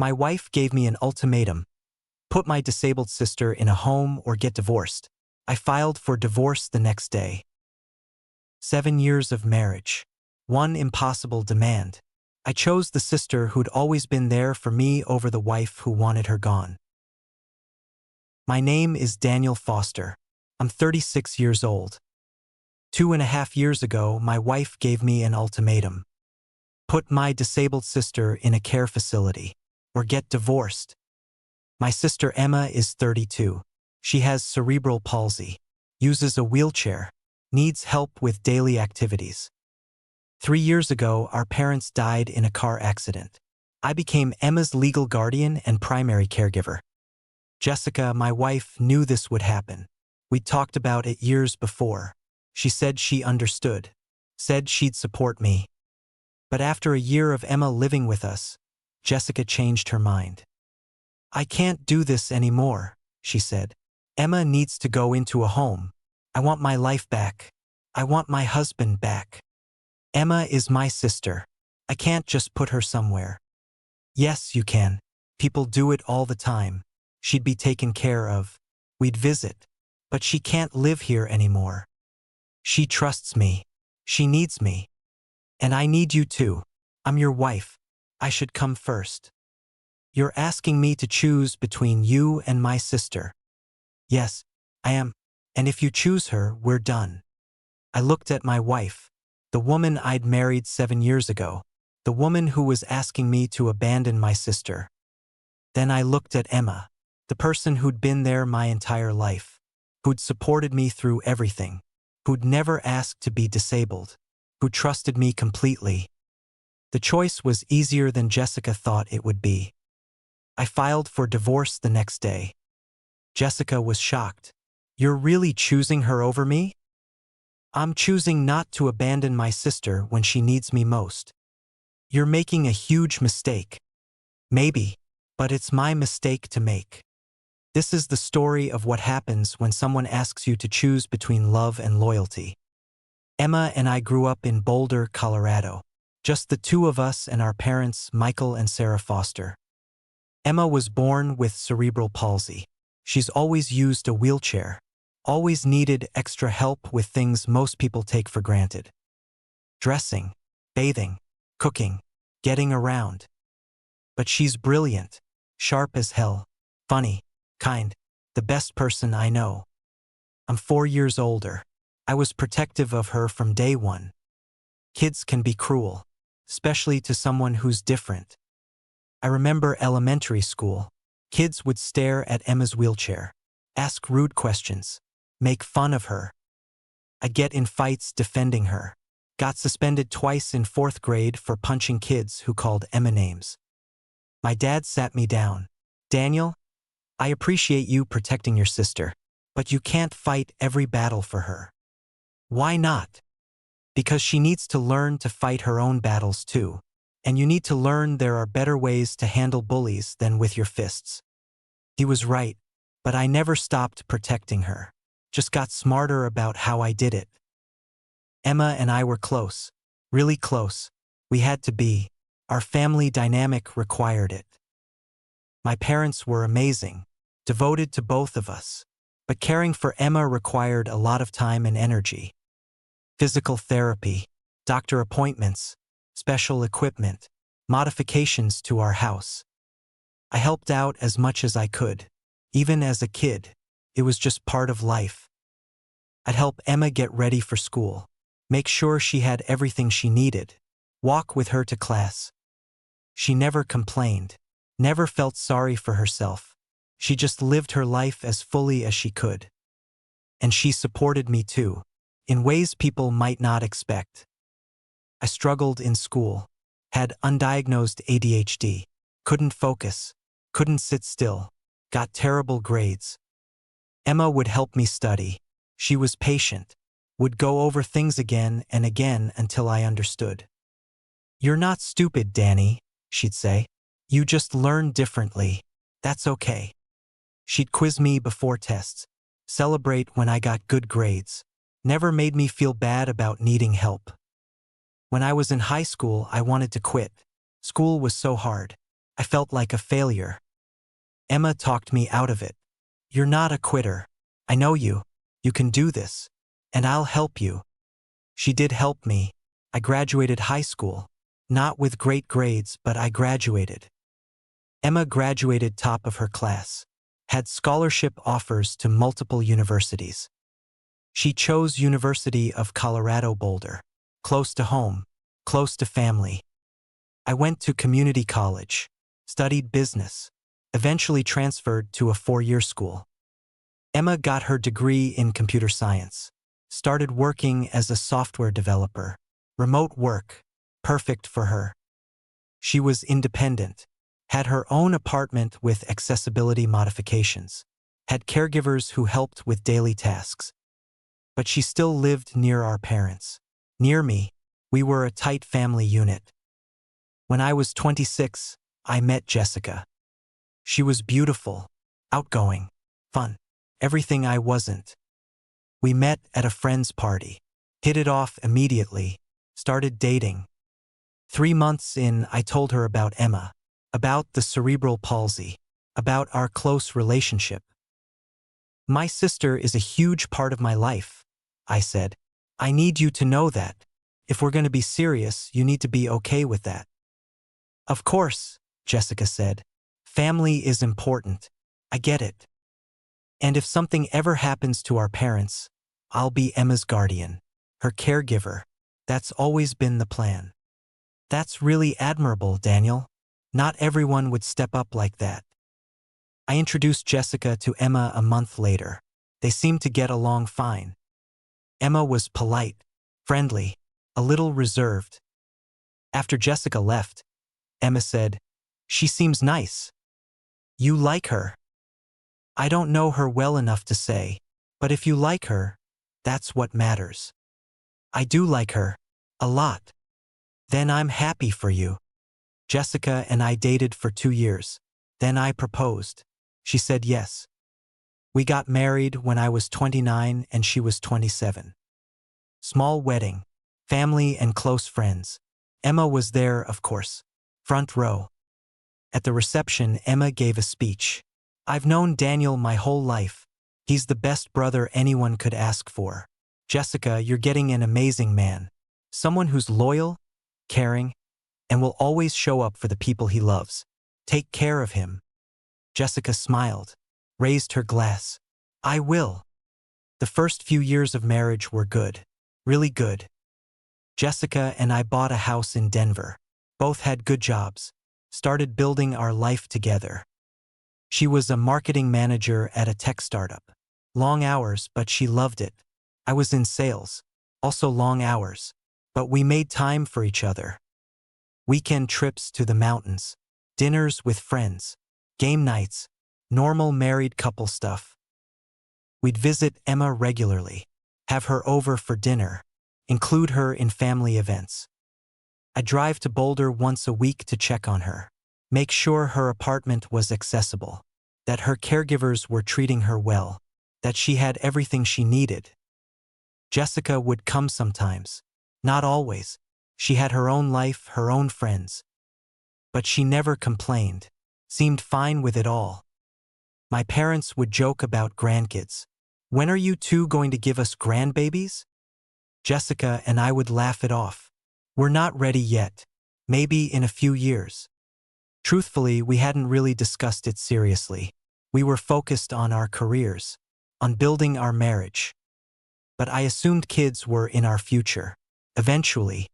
My wife gave me an ultimatum. Put my disabled sister in a home or get divorced. I filed for divorce the next day. 7 years of marriage. One impossible demand. I chose the sister who'd always been there for me over the wife who wanted her gone. My name is Daniel Foster. I'm 36 years old. 2.5 years ago, my wife gave me an ultimatum. Put my disabled sister in a care facility or get divorced. My sister Emma is 32. She has cerebral palsy, uses a wheelchair, needs help with daily activities. 3 years ago, our parents died in a car accident. I became Emma's legal guardian and primary caregiver. Jessica, my wife, knew this would happen. We talked about it years before. She said she understood, said she'd support me. But after a year of Emma living with us, Jessica changed her mind. I can't do this anymore, she said. Emma needs to go into a home. I want my life back. I want my husband back. Emma is my sister. I can't just put her somewhere. Yes, you can. People do it all the time. She'd be taken care of. We'd visit. But she can't live here anymore. She trusts me. She needs me. And I need you too. I'm your wife. I should come first. You're asking me to choose between you and my sister. Yes, I am. And if you choose her, we're done. I looked at my wife, the woman I'd married 7 years ago, the woman who was asking me to abandon my sister. Then I looked at Emma, the person who'd been there my entire life, who'd supported me through everything, who'd never asked to be disabled, who trusted me completely. The choice was easier than Jessica thought it would be. I filed for divorce the next day. Jessica was shocked. You're really choosing her over me? I'm choosing not to abandon my sister when she needs me most. You're making a huge mistake. Maybe, but it's my mistake to make. This is the story of what happens when someone asks you to choose between love and loyalty. Emma and I grew up in Boulder, Colorado. Just the two of us and our parents, Michael and Sarah Foster. Emma was born with cerebral palsy. She's always used a wheelchair, always needed extra help with things most people take for granted. Dressing, bathing, cooking, getting around. But she's brilliant, sharp as hell, funny, kind, the best person I know. I'm 4 years older. I was protective of her from day one. Kids can be cruel, especially to someone who's different. I remember elementary school. Kids would stare at Emma's wheelchair, ask rude questions, make fun of her. I'd get in fights defending her. Got suspended twice in 4th grade for punching kids who called Emma names. My dad sat me down. Daniel, I appreciate you protecting your sister, but you can't fight every battle for her. Why not? Because she needs to learn to fight her own battles too. And you need to learn there are better ways to handle bullies than with your fists. He was right, but I never stopped protecting her. Just got smarter about how I did it. Emma and I were close, really close. We had to be. Our family dynamic required it. My parents were amazing, devoted to both of us. But caring for Emma required a lot of time and energy. Physical therapy, doctor appointments, special equipment, modifications to our house. I helped out as much as I could. Even as a kid, it was just part of life. I'd help Emma get ready for school, make sure she had everything she needed, walk with her to class. She never complained, never felt sorry for herself. She just lived her life as fully as she could. And she supported me too, in ways people might not expect. I struggled in school, had undiagnosed ADHD, couldn't focus, couldn't sit still, got terrible grades. Emma would help me study. She was patient, would go over things again and again until I understood. You're not stupid, Danny, she'd say. You just learn differently. That's okay. She'd quiz me before tests, celebrate when I got good grades, never made me feel bad about needing help. When I was in high school, I wanted to quit. School was so hard. I felt like a failure. Emma talked me out of it. You're not a quitter. I know you. You can do this. And I'll help you. She did help me. I graduated high school. Not with great grades, but I graduated. Emma graduated top of her class. Had scholarship offers to multiple universities. She chose University of Colorado Boulder. Close to home. Close to family. I went to community college. Studied business. Eventually transferred to a 4-year school. Emma got her degree in computer science. Started working as a software developer. Remote work. Perfect for her. She was independent. Had her own apartment with accessibility modifications. Had caregivers who helped with daily tasks. But she still lived near our parents. Near me. We were a tight family unit. When I was 26, I met Jessica. She was beautiful, outgoing, fun, everything I wasn't. We met at a friend's party, hit it off immediately, started dating. 3 months in, I told her about Emma, about the cerebral palsy, about our close relationship. My sister is a huge part of my life, I said. I need you to know that. If we're going to be serious, you need to be okay with that. Of course, Jessica said. Family is important. I get it. And if something ever happens to our parents, I'll be Emma's guardian, her caregiver. That's always been the plan. That's really admirable, Daniel. Not everyone would step up like that. I introduced Jessica to Emma a month later. They seemed to get along fine. Emma was polite, friendly, a little reserved. After Jessica left, Emma said, "She seems nice. You like her?" I don't know her well enough to say, but if you like her, that's what matters. I do like her, a lot. Then I'm happy for you. Jessica and I dated for 2 years. Then I proposed. She said yes. We got married when I was 29 and she was 27. Small wedding, family and close friends. Emma was there, of course, front row. At the reception, Emma gave a speech. I've known Daniel my whole life. He's the best brother anyone could ask for. Jessica, you're getting an amazing man. Someone who's loyal, caring, and will always show up for the people he loves. Take care of him. Jessica smiled, raised her glass. I will. The first few years of marriage were good. Really good. Jessica and I bought a house in Denver. Both had good jobs. Started building our life together. She was a marketing manager at a tech startup. Long hours, but she loved it. I was in sales. Also long hours. But we made time for each other. Weekend trips to the mountains. Dinners with friends. Game nights. Normal married couple stuff. We'd visit Emma regularly. Have her over for dinner. Include her in family events. I drive to Boulder once a week to check on her. Make sure her apartment was accessible. That her caregivers were treating her well. That she had everything she needed. Jessica would come sometimes. Not always. She had her own life, her own friends. But she never complained. Seemed fine with it all. My parents would joke about grandkids. When are you two going to give us grandbabies? Jessica and I would laugh it off. We're not ready yet. Maybe in a few years. Truthfully, we hadn't really discussed it seriously. We were focused on our careers, on building our marriage. But I assumed kids were in our future. Eventually.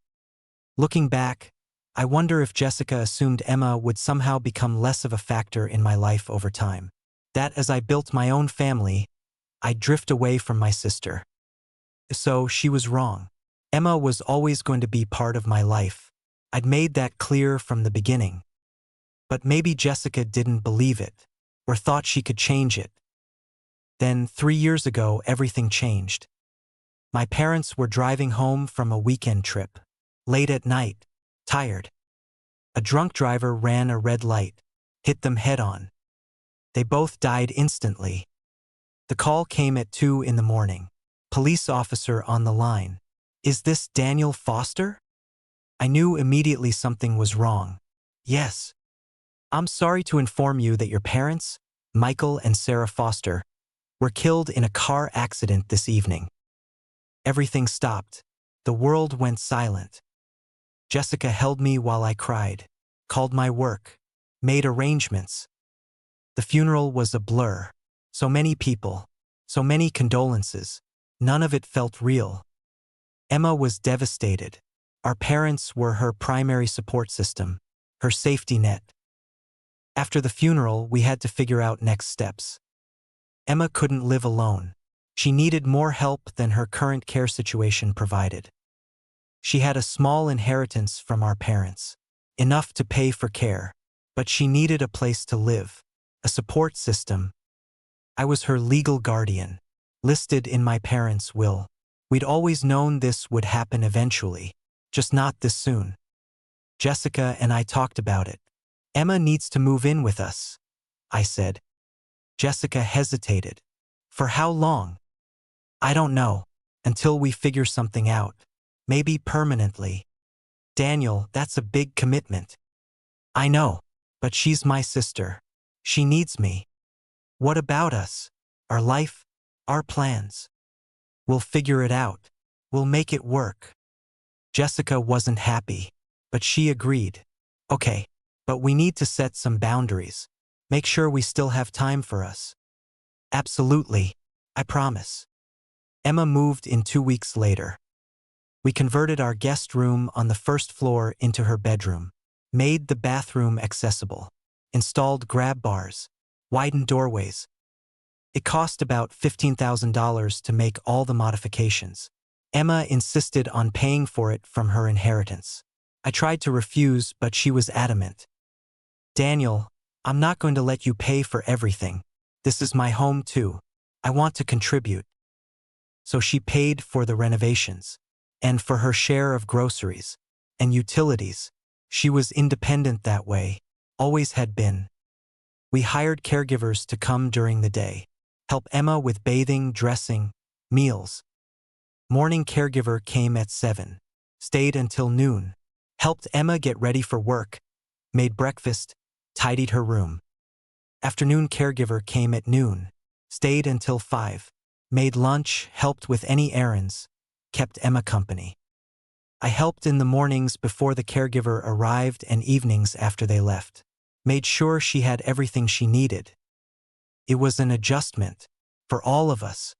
Looking back, I wonder if Jessica assumed Emma would somehow become less of a factor in my life over time. That as I built my own family, I'd drift away from my sister. So she was wrong. Emma was always going to be part of my life. I'd made that clear from the beginning. But maybe Jessica didn't believe it, or thought she could change it. Then 3 years ago, everything changed. My parents were driving home from a weekend trip. Late at night, tired. A drunk driver ran a red light, hit them head-on. They both died instantly. The call came at 2 in the morning. Police officer on the line. Is this Daniel Foster? I knew immediately something was wrong. Yes. I'm sorry to inform you that your parents, Michael and Sarah Foster, were killed in a car accident this evening. Everything stopped. The world went silent. Jessica held me while I cried, called my work, made arrangements. The funeral was a blur. So many people, so many condolences. None of it felt real. Emma was devastated. Our parents were her primary support system, her safety net. After the funeral, we had to figure out next steps. Emma couldn't live alone. She needed more help than her current care situation provided. She had a small inheritance from our parents, enough to pay for care, but she needed a place to live, a support system. I was her legal guardian, listed in my parents' will. We'd always known this would happen eventually, just not this soon. Jessica and I talked about it. Emma needs to move in with us, I said. Jessica hesitated. For how long? I don't know. Until we figure something out. Maybe permanently. Daniel, that's a big commitment. I know, but she's my sister. She needs me. What about us? Our life? Our plans? We'll figure it out. We'll make it work. Jessica wasn't happy, but she agreed. Okay, but we need to set some boundaries. Make sure we still have time for us. Absolutely, I promise. Emma moved in 2 weeks later. We converted our guest room on the first floor into her bedroom, made the bathroom accessible, installed grab bars, widened doorways. It cost about $15,000 to make all the modifications. Emma insisted on paying for it from her inheritance. I tried to refuse, but she was adamant. Daniel, I'm not going to let you pay for everything. This is my home too. I want to contribute. So she paid for the renovations, and for her share of groceries and utilities. She was independent that way, always had been. We hired caregivers to come during the day, help Emma with bathing, dressing, meals. Morning caregiver came at 7, stayed until noon, helped Emma get ready for work, made breakfast, tidied her room. Afternoon caregiver came at noon, stayed until 5, made lunch, helped with any errands, kept Emma company. I helped in the mornings before the caregiver arrived and evenings after they left, made sure she had everything she needed. It was an adjustment for all of us.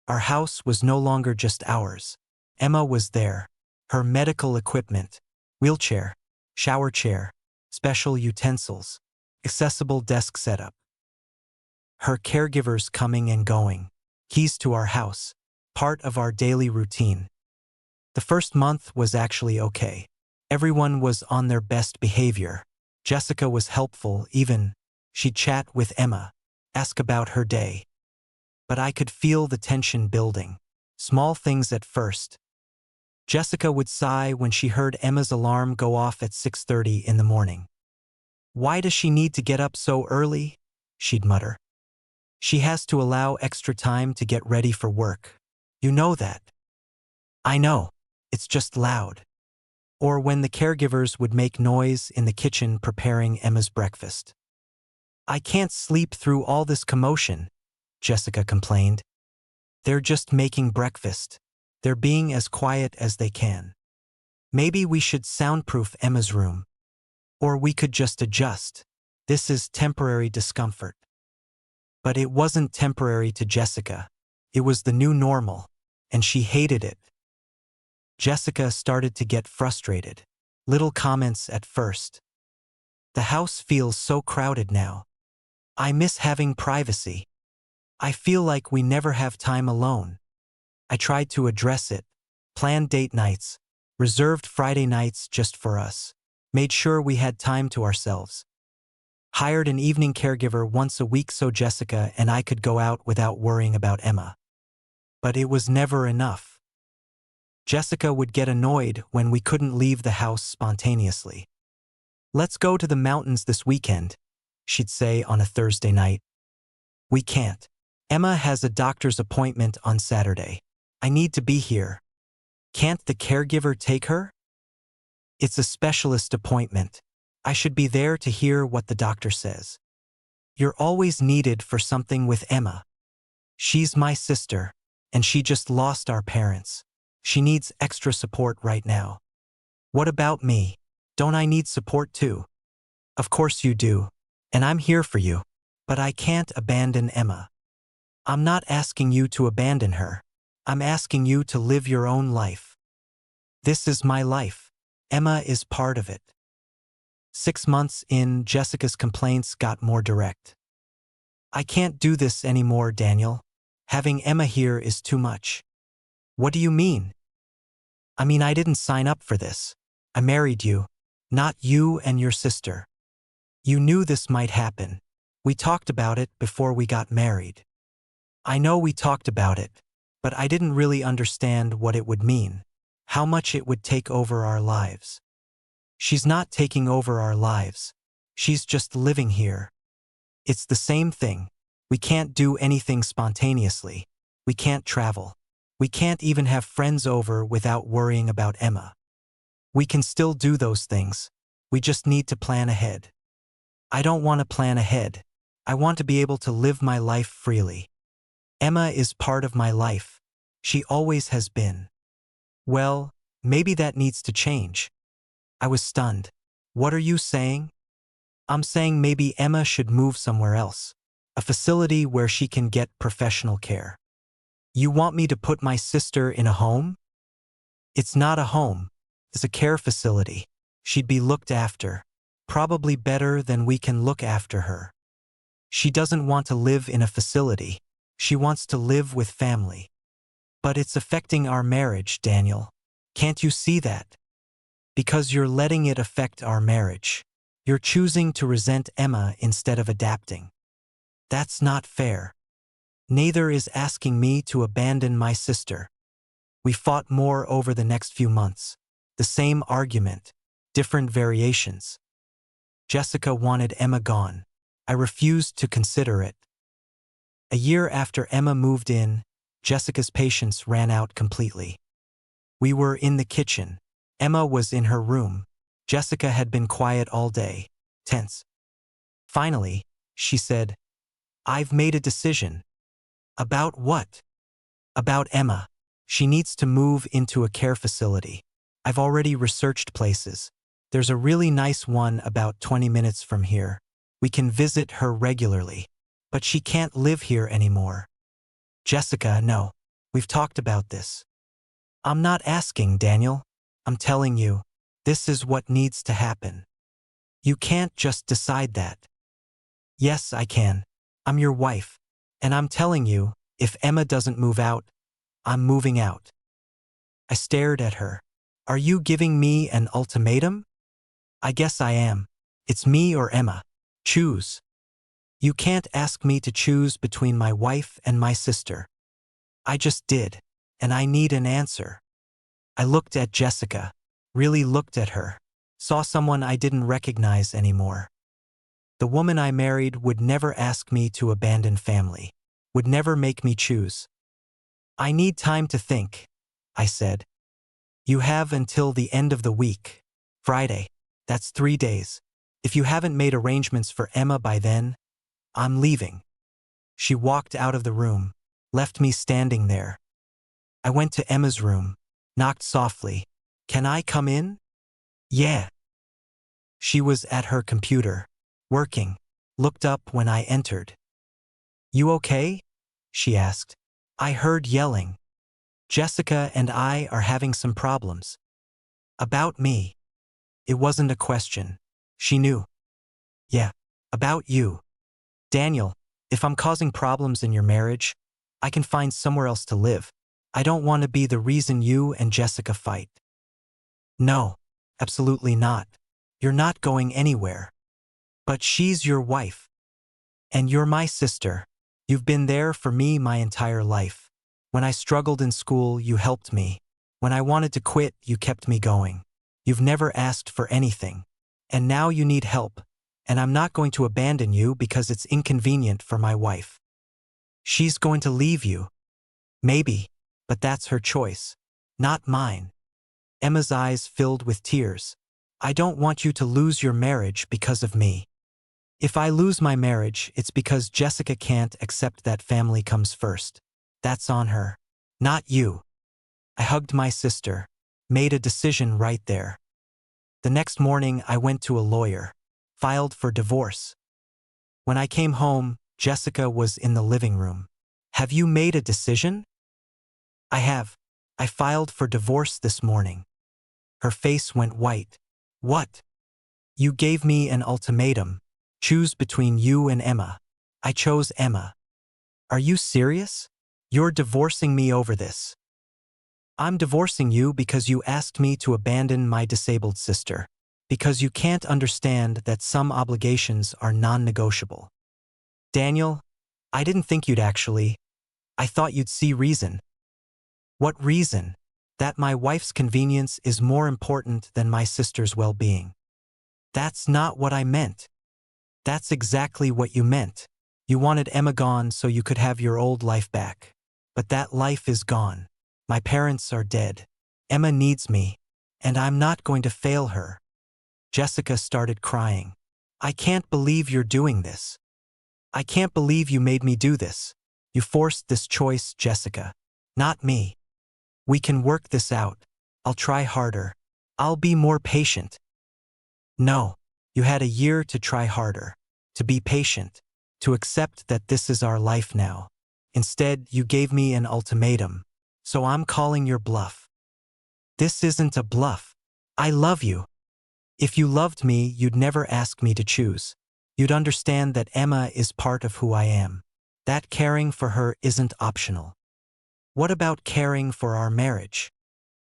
Our house was no longer just ours. Emma was there, her medical equipment, wheelchair, shower chair, special utensils, accessible desk setup. Her caregivers coming and going, keys to our house, part of our daily routine. The first month was actually okay. Everyone was on their best behavior. Jessica was helpful, even. She'd chat with Emma, ask about her day. But I could feel the tension building. Small things at first. Jessica would sigh when she heard Emma's alarm go off at 6:30 in the morning. Why does she need to get up so early? She'd mutter. She has to allow extra time to get ready for work. You know that. I know. It's just loud. Or when the caregivers would make noise in the kitchen preparing Emma's breakfast. I can't sleep through all this commotion, Jessica complained. They're just making breakfast. They're being as quiet as they can. Maybe we should soundproof Emma's room. Or we could just adjust. This is temporary discomfort. But it wasn't temporary to Jessica. It was the new normal, and she hated it. Jessica started to get frustrated. Little comments at first. The house feels so crowded now. I miss having privacy. I feel like we never have time alone. I tried to address it. Planned date nights. Reserved Friday nights just for us. Made sure we had time to ourselves. Hired an evening caregiver once a week so Jessica and I could go out without worrying about Emma. But it was never enough. Jessica would get annoyed when we couldn't leave the house spontaneously. Let's go to the mountains this weekend, she'd say on a Thursday night. We can't. Emma has a doctor's appointment on Saturday. I need to be here. Can't the caregiver take her? It's a specialist appointment. I should be there to hear what the doctor says. You're always needed for something with Emma. She's my sister, and she just lost our parents. She needs extra support right now. What about me? Don't I need support too? Of course you do, and I'm here for you. But I can't abandon Emma. I'm not asking you to abandon her. I'm asking you to live your own life. This is my life. Emma is part of it. 6 months in, Jessica's complaints got more direct. I can't do this anymore, Daniel. Having Emma here is too much. What do you mean? I mean, I didn't sign up for this. I married you, not you and your sister. You knew this might happen. We talked about it before we got married. I know we talked about it, but I didn't really understand what it would mean, how much it would take over our lives. She's not taking over our lives. She's just living here. It's the same thing. We can't do anything spontaneously. We can't travel. We can't even have friends over without worrying about Emma. We can still do those things. We just need to plan ahead. I don't want to plan ahead. I want to be able to live my life freely. Emma is part of my life. She always has been. Well, maybe that needs to change. I was stunned. What are you saying? I'm saying maybe Emma should move somewhere else. A facility where she can get professional care. You want me to put my sister in a home? It's not a home. It's a care facility. She'd be looked after. Probably better than we can look after her. She doesn't want to live in a facility. She wants to live with family. But it's affecting our marriage, Daniel. Can't you see that? Because you're letting it affect our marriage. You're choosing to resent Emma instead of adapting. That's not fair. Neither is asking me to abandon my sister. We fought more over the next few months. The same argument, different variations. Jessica wanted Emma gone. I refused to consider it. A year after Emma moved in, Jessica's patience ran out completely. We were in the kitchen. Emma was in her room. Jessica had been quiet all day, tense. Finally, she said, "I've made a decision." About what? About Emma. She needs to move into a care facility. I've already researched places. There's a really nice one about 20 minutes from here. We can visit her regularly. But she can't live here anymore. Jessica, no. We've talked about this. I'm not asking, Daniel. I'm telling you, this is what needs to happen. You can't just decide that. Yes, I can. I'm your wife. And I'm telling you, if Emma doesn't move out, I'm moving out. I stared at her. Are you giving me an ultimatum? I guess I am. It's me or Emma. Choose. You can't ask me to choose between my wife and my sister. I just did, and I need an answer. I looked at Jessica, really looked at her, saw someone I didn't recognize anymore. The woman I married would never ask me to abandon family, would never make me choose. I need time to think, I said. You have until the end of the week, Friday. That's 3 days. If you haven't made arrangements for Emma by then, I'm leaving. She walked out of the room, left me standing there. I went to Emma's room, knocked softly. Can I come in? Yeah. She was at her computer, working, looked up when I entered. You okay? She asked. I heard yelling. Jessica and I are having some problems. About me. It wasn't a question. She knew. Yeah, about you. Daniel, if I'm causing problems in your marriage, I can find somewhere else to live. I don't want to be the reason you and Jessica fight. No, absolutely not. You're not going anywhere. But she's your wife. And you're my sister. You've been there for me my entire life. When I struggled in school, you helped me. When I wanted to quit, you kept me going. You've never asked for anything. And now you need help. And I'm not going to abandon you because it's inconvenient for my wife. She's going to leave you. Maybe, but that's her choice, not mine. Emma's eyes filled with tears. I don't want you to lose your marriage because of me. If I lose my marriage, it's because Jessica can't accept that family comes first. That's on her, not you. I hugged my sister, made a decision right there. The next morning, I went to a lawyer, filed for divorce. When I came home, Jessica was in the living room. Have you made a decision? I have. I filed for divorce this morning. Her face went white. What? You gave me an ultimatum. Choose between you and Emma. I chose Emma. Are you serious? You're divorcing me over this. I'm divorcing you because you asked me to abandon my disabled sister. Because you can't understand that some obligations are non-negotiable. Daniel, I didn't think you'd actually. I thought you'd see reason. What reason? That my wife's convenience is more important than my sister's well-being. That's not what I meant. That's exactly what you meant. You wanted Emma gone so you could have your old life back. But that life is gone. My parents are dead. Emma needs me, and I'm not going to fail her. Jessica started crying. I can't believe you're doing this. I can't believe you made me do this. You forced this choice, Jessica. Not me. We can work this out. I'll try harder. I'll be more patient. No, you had a year to try harder, to be patient, to accept that this is our life now. Instead, you gave me an ultimatum, so I'm calling your bluff. This isn't a bluff. I love you. If you loved me, you'd never ask me to choose. You'd understand that Emma is part of who I am. That caring for her isn't optional. What about caring for our marriage?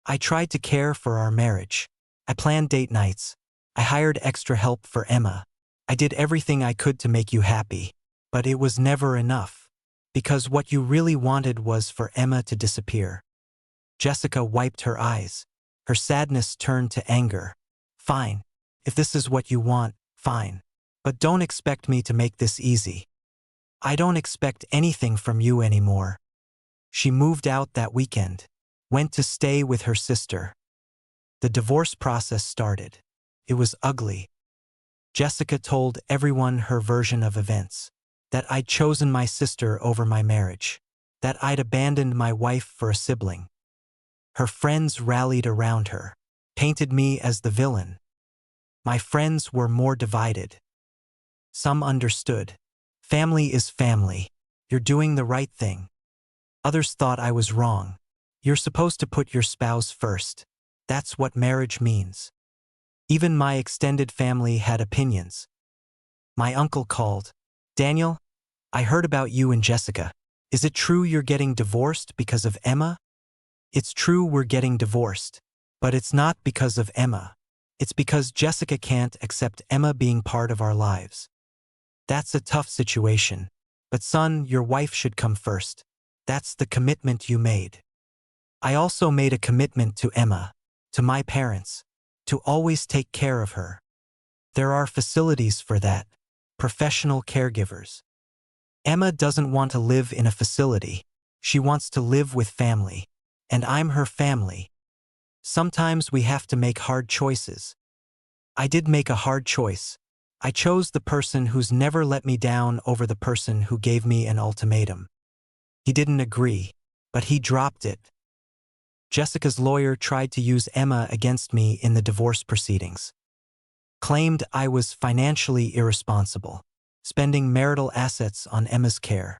I tried to care for our marriage. I planned date nights. I hired extra help for Emma. I did everything I could to make you happy. But it was never enough. Because what you really wanted was for Emma to disappear. Jessica wiped her eyes. Her sadness turned to anger. Fine. If this is what you want, fine. But don't expect me to make this easy. I don't expect anything from you anymore. She moved out that weekend, went to stay with her sister. The divorce process started. It was ugly. Jessica told everyone her version of events. That I'd chosen my sister over my marriage. That I'd abandoned my wife for a sibling. Her friends rallied around her, painted me as the villain. My friends were more divided. Some understood. Family is family. You're doing the right thing. Others thought I was wrong. You're supposed to put your spouse first. That's what marriage means. Even my extended family had opinions. My uncle called. Daniel, I heard about you and Jessica. Is it true you're getting divorced because of Emma? It's true we're getting divorced. But it's not because of Emma. It's because Jessica can't accept Emma being part of our lives. That's a tough situation. But son, your wife should come first. That's the commitment you made. I also made a commitment to Emma, to my parents, to always take care of her. There are facilities for that. Professional caregivers. Emma doesn't want to live in a facility. She wants to live with family. And I'm her family. Sometimes we have to make hard choices. I did make a hard choice. I chose the person who's never let me down over the person who gave me an ultimatum. He didn't agree, but he dropped it. Jessica's lawyer tried to use Emma against me in the divorce proceedings. Claimed I was financially irresponsible, spending marital assets on Emma's care.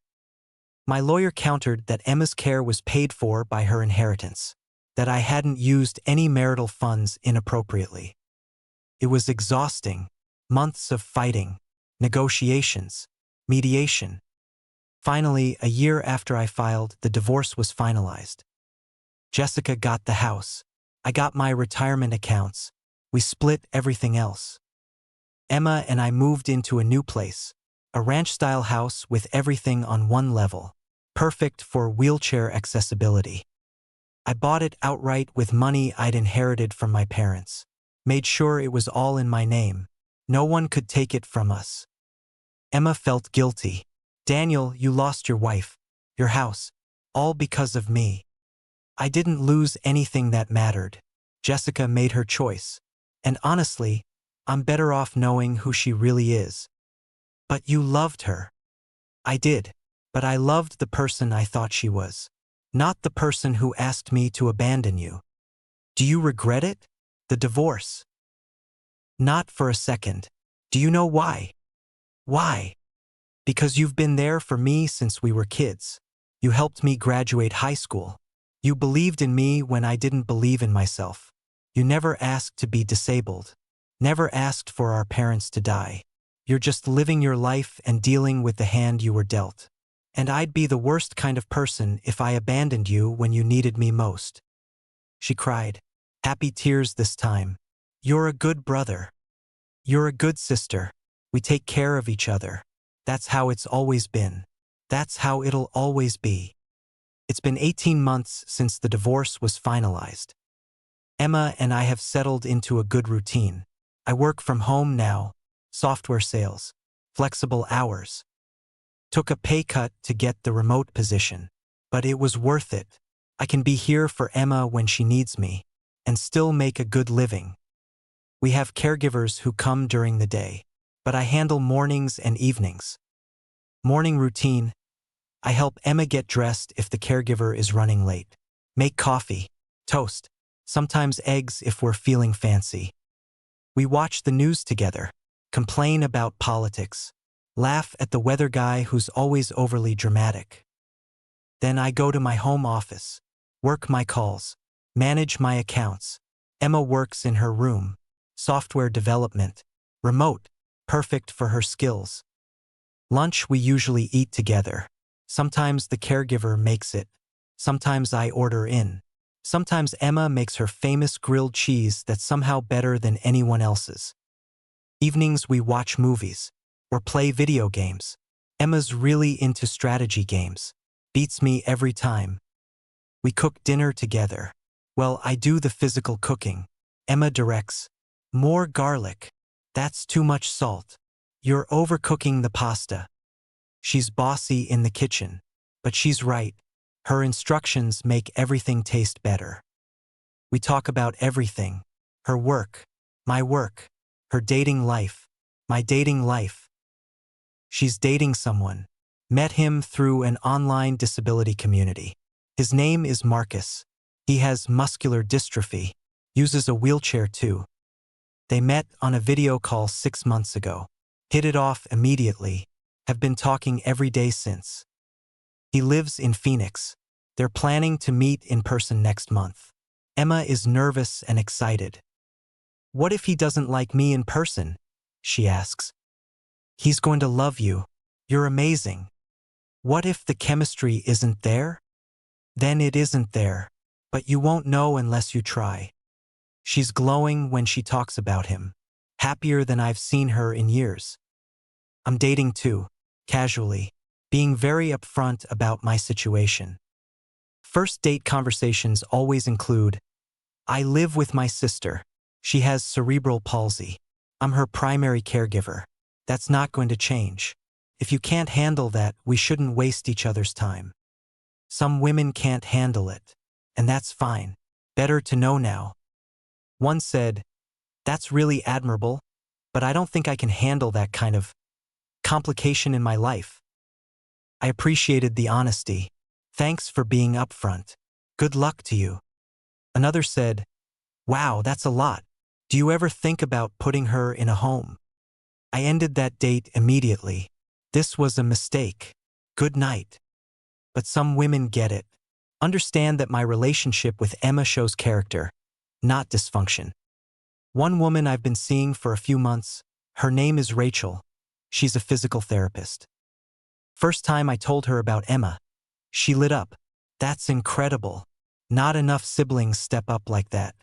My lawyer countered that Emma's care was paid for by her inheritance, that I hadn't used any marital funds inappropriately. It was exhausting, months of fighting, negotiations, mediation. Finally, a year after I filed, the divorce was finalized. Jessica got the house. I got my retirement accounts. We split everything else. Emma and I moved into a new place, a ranch-style house with everything on one level, perfect for wheelchair accessibility. I bought it outright with money I'd inherited from my parents. Made sure it was all in my name. No one could take it from us. Emma felt guilty. Daniel, you lost your wife, your house, all because of me. I didn't lose anything that mattered. Jessica made her choice. And honestly, I'm better off knowing who she really is. But you loved her. I did. But I loved the person I thought she was. Not the person who asked me to abandon you. Do you regret it? The divorce? Not for a second. Do you know why? Why? Because you've been there for me since we were kids. You helped me graduate high school. You believed in me when I didn't believe in myself. You never asked to be disabled. Never asked for our parents to die. You're just living your life and dealing with the hand you were dealt. And I'd be the worst kind of person if I abandoned you when you needed me most. She cried. Happy tears this time. You're a good brother. You're a good sister. We take care of each other. That's how it's always been. That's how it'll always be. It's been 18 months since the divorce was finalized. Emma and I have settled into a good routine. I work from home now, software sales, flexible hours. Took a pay cut to get the remote position, but it was worth it. I can be here for Emma when she needs me, and still make a good living. We have caregivers who come during the day, but I handle mornings and evenings. Morning routine. I help Emma get dressed if the caregiver is running late. Make coffee, toast, sometimes eggs if we're feeling fancy. We watch the news together, complain about politics, laugh at the weather guy who's always overly dramatic. Then I go to my home office, work my calls, manage my accounts. Emma works in her room, software development, remote, perfect for her skills. Lunch we usually eat together. Sometimes the caregiver makes it. Sometimes I order in. Sometimes Emma makes her famous grilled cheese that's somehow better than anyone else's. Evenings we watch movies or play video games. Emma's really into strategy games. Beats me every time. We cook dinner together. Well, I do the physical cooking. Emma directs. More garlic. That's too much salt. You're overcooking the pasta. She's bossy in the kitchen, but she's right. Her instructions make everything taste better. We talk about everything. Her work, my work, her dating life, my dating life. She's dating someone. Met him through an online disability community. His name is Marcus. He has muscular dystrophy, uses a wheelchair too. They met on a video call 6 months ago. Hit it off immediately. Have been talking every day since. He lives in Phoenix. They're planning to meet in person next month. Emma is nervous and excited. What if he doesn't like me in person? She asks. He's going to love you. You're amazing. What if the chemistry isn't there? Then it isn't there, but you won't know unless you try. She's glowing when she talks about him, happier than I've seen her in years. I'm dating too, casually, being very upfront about my situation. First date conversations always include, I live with my sister. She has cerebral palsy. I'm her primary caregiver. That's not going to change. If you can't handle that, we shouldn't waste each other's time. Some women can't handle it, and that's fine. Better to know now. One said, that's really admirable, but I don't think I can handle that kind of complication in my life. I appreciated the honesty. Thanks for being upfront. Good luck to you. Another said, wow, that's a lot. Do you ever think about putting her in a home? I ended that date immediately. This was a mistake. Good night. But some women get it. Understand that my relationship with Emma shows character, not dysfunction. One woman I've been seeing for a few months, her name is Rachel. She's a physical therapist. First time I told her about Emma, she lit up. That's incredible. Not enough siblings step up like that.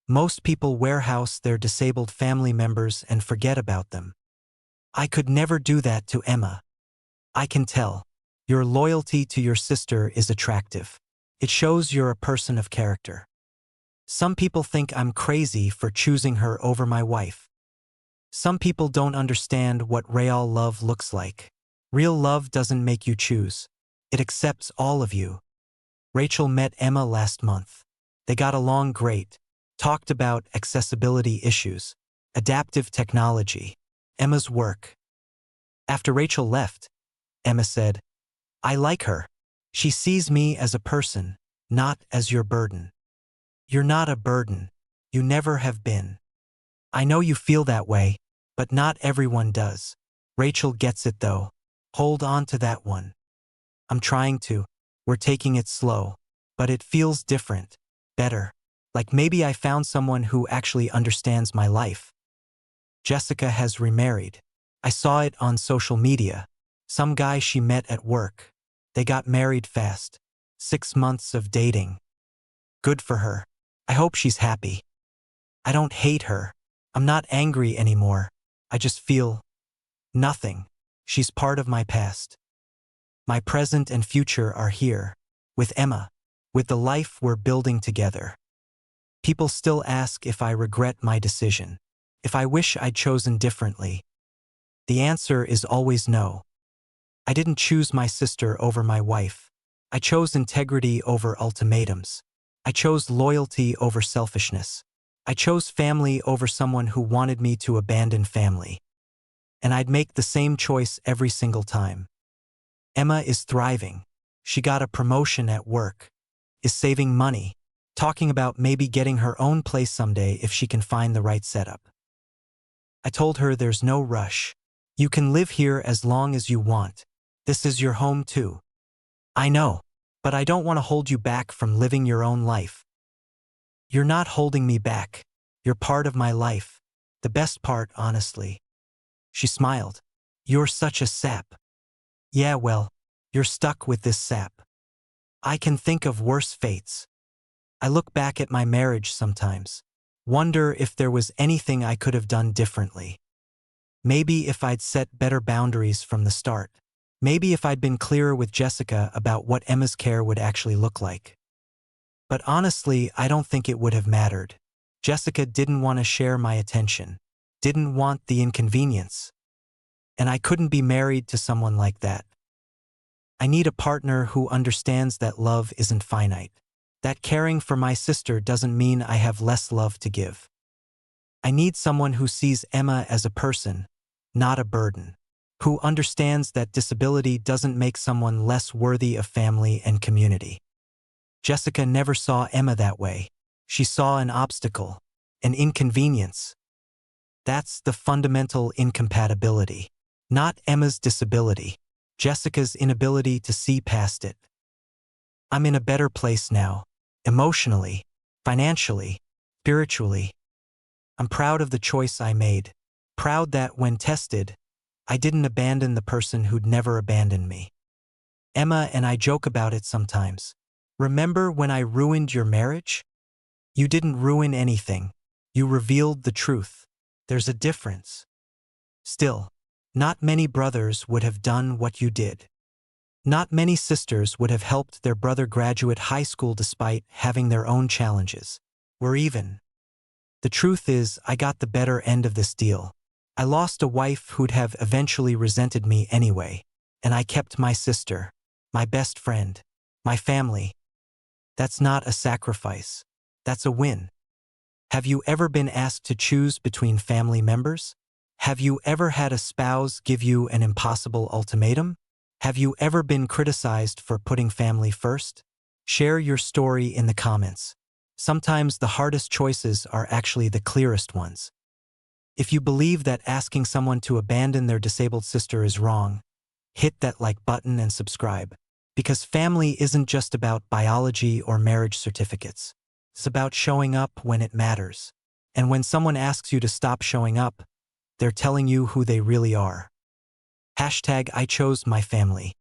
Most people warehouse their disabled family members and forget about them. I could never do that to Emma. I can tell. Your loyalty to your sister is attractive. It shows you're a person of character. Some people think I'm crazy for choosing her over my wife. Some people don't understand what real love looks like. Real love doesn't make you choose. It accepts all of you. Rachel met Emma last month. They got along great. talked about accessibility issues, adaptive technology, Emma's work. After Rachel left, Emma said, "I like her. She sees me as a person, not as your burden." You're not a burden. You never have been. I know you feel that way, but not everyone does. Rachel gets it though. Hold on to that one. I'm trying to. We're taking it slow. But it feels different. Better. Like maybe I found someone who actually understands my life. Jessica has remarried. I saw it on social media. Some guy she met at work. They got married fast. 6 months of dating. Good for her. I hope she's happy. I don't hate her. I'm not angry anymore. I just feel nothing. She's part of my past. My present and future are here. With Emma. With the life we're building together. People still ask if I regret my decision. If I wish I'd chosen differently. The answer is always no. I didn't choose my sister over my wife. I chose integrity over ultimatums. I chose loyalty over selfishness. I chose family over someone who wanted me to abandon family. And I'd make the same choice every single time. Emma is thriving. She got a promotion at work. Is saving money. Talking about maybe getting her own place someday if she can find the right setup. I told her there's no rush. You can live here as long as you want. This is your home too. I know, but I don't want to hold you back from living your own life. You're not holding me back. You're part of my life. The best part, honestly. She smiled. You're such a sap. Yeah, well, you're stuck with this sap. I can think of worse fates. I look back at my marriage sometimes. Wonder if there was anything I could have done differently. Maybe if I'd set better boundaries from the start. Maybe if I'd been clearer with Jessica about what Emma's care would actually look like. But honestly, I don't think it would have mattered. Jessica didn't want to share my attention. Didn't want the inconvenience. And I couldn't be married to someone like that. I need a partner who understands that love isn't finite. That caring for my sister doesn't mean I have less love to give. I need someone who sees Emma as a person, not a burden. Who understands that disability doesn't make someone less worthy of family and community. Jessica never saw Emma that way. She saw an obstacle, an inconvenience. That's the fundamental incompatibility. Not Emma's disability. Jessica's inability to see past it. I'm in a better place now. Emotionally, financially, spiritually. I'm proud of the choice I made. Proud that when tested, I didn't abandon the person who'd never abandoned me. Emma and I joke about it sometimes. Remember when I ruined your marriage? You didn't ruin anything. You revealed the truth. There's a difference. Still, not many brothers would have done what you did. Not many sisters would have helped their brother graduate high school despite having their own challenges. We're even. The truth is, I got the better end of this deal. I lost a wife who'd have eventually resented me anyway, and I kept my sister, my best friend, my family. That's not a sacrifice. That's a win. Have you ever been asked to choose between family members? Have you ever had a spouse give you an impossible ultimatum? Have you ever been criticized for putting family first? Share your story in the comments. Sometimes the hardest choices are actually the clearest ones. If you believe that asking someone to abandon their disabled sister is wrong, hit that like button and subscribe. Because family isn't just about biology or marriage certificates. It's about showing up when it matters. And when someone asks you to stop showing up, they're telling you who they really are. #I chose my family.